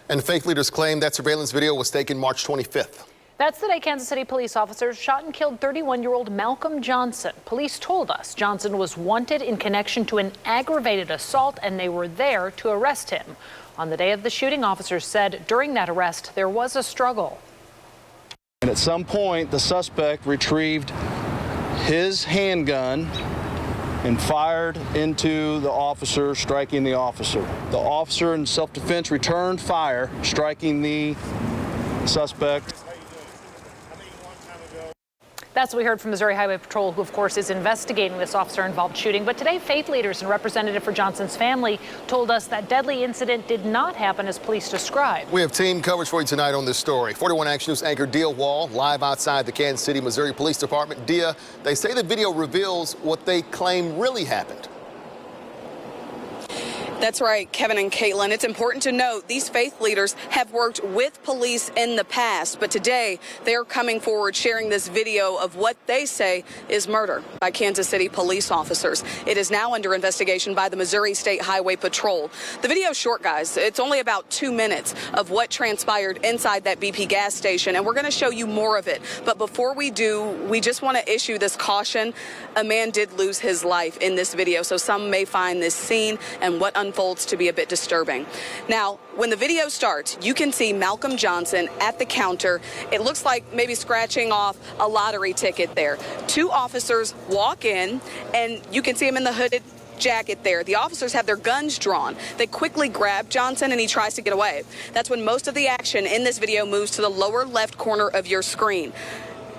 And faith leaders claim that surveillance video was taken March 25th. That's the day Kansas City police officers shot and killed 31-year-old Malcolm Johnson. Police told us Johnson was wanted in connection to an aggravated assault, and they were there to arrest him. On the day of the shooting, officers said during that arrest there was a struggle. And at some point, the suspect retrieved his handgun and fired into the officer, striking the officer. The officer in self-defense returned fire, striking the suspect. That's what we heard from Missouri Highway Patrol, who, of course, is investigating this officer-involved shooting. But today, faith leaders and representative for Johnson's family told us that deadly incident did not happen as police described. We have team coverage for you tonight on this story. 41 Action News anchor Dia Wall live outside the Kansas City, Missouri Police Department. Dia, they say the video reveals what they claim really happened. That's right, Kevin and Caitlin. It's important to note these faith leaders have worked with police in the past, but today they're coming forward sharing this video of what they say is murder by Kansas City police officers. It is now under investigation by the Missouri State Highway Patrol. The video is short, guys. It's only about 2 minutes of what transpired inside that BP gas station, and we're going to show you more of it. But before we do, we just want to issue this caution. A man did lose his life in this video, so some may find this scene and what unfolds to be a bit disturbing. Now, when the video starts, you can see Malcolm Johnson at the counter. It looks like maybe scratching off a lottery ticket there. Two officers walk in, and you can see him in the hooded jacket there. The officers have their guns drawn. They quickly grab Johnson, and he tries to get away. That's when most of the action in this video moves to the lower left corner of your screen.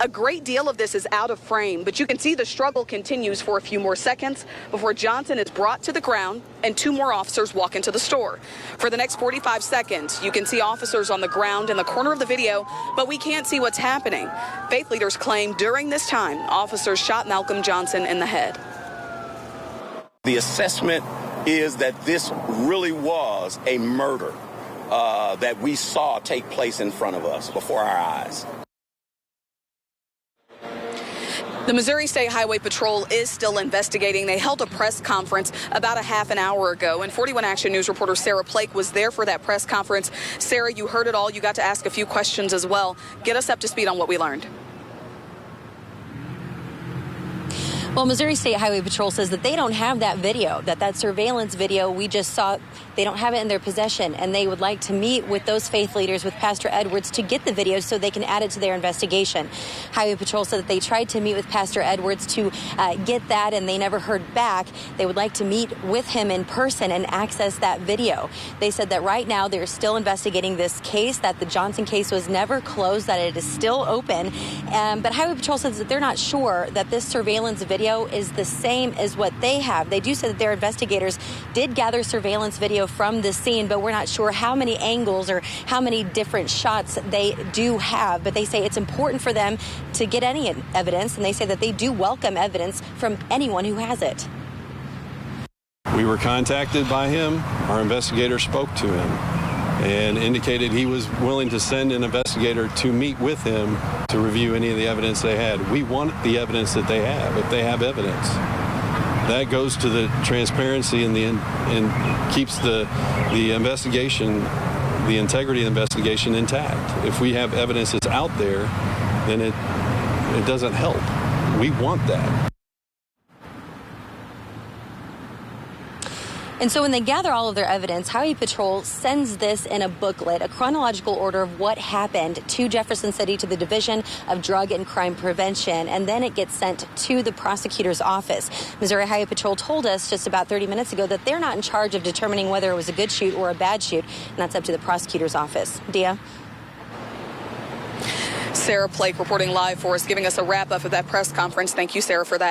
A great deal of this is out of frame, but you can see the struggle continues for a few more seconds before Johnson is brought to the ground and two more officers walk into the store. For the next 45 seconds, you can see officers on the ground in the corner of the video, but we can't see what's happening. Faith leaders claim during this time, officers shot Malcolm Johnson in the head. The assessment is that this really was a murder that we saw take place in front of us, before our eyes. The Missouri State Highway Patrol is still investigating. They held a press conference about a half an hour ago, and 41 Action News reporter Sarah Plake was there for that press conference. Sarah, you heard it all. You got to ask a few questions as well. Get us up to speed on what we learned. Well, Missouri State Highway Patrol says that they don't have that video, that surveillance video we just saw. They don't have it in their possession, and they would like to meet with those faith leaders, with Pastor Edwards, to get the video so they can add it to their investigation. Highway Patrol said that they tried to meet with Pastor Edwards to get that, and they never heard back. They would like to meet with him in person and access that video. They said that right now they're still investigating this case, that the Johnson case was never closed, that it is still open. But Highway Patrol says that they're not sure that this surveillance video is the same as what they have. They do say that their investigators did gather surveillance video from the scene, but we're not sure how many angles or how many different shots they do have. But they say it's important for them to get any evidence, and they say that they do welcome evidence from anyone who has it. We were contacted by him. Our investigator spoke to him and indicated he was willing to send an investigator to meet with him to review any of the evidence they had. We want the evidence that they have, if they have evidence. That goes to the transparency and keeps the investigation, the integrity of the investigation intact. If we have evidence that's out there, then it doesn't help. We want that. And so when they gather all of their evidence, Highway Patrol sends this in a booklet, a chronological order of what happened to Jefferson City, to the Division of Drug and Crime Prevention, and then it gets sent to the prosecutor's office. Missouri Highway Patrol told us just about 30 minutes ago that they're not in charge of determining whether it was a good shoot or a bad shoot, and that's up to the prosecutor's office. Dia? Sarah Plake reporting live for us, giving us a wrap-up of that press conference. Thank you, Sarah, for that.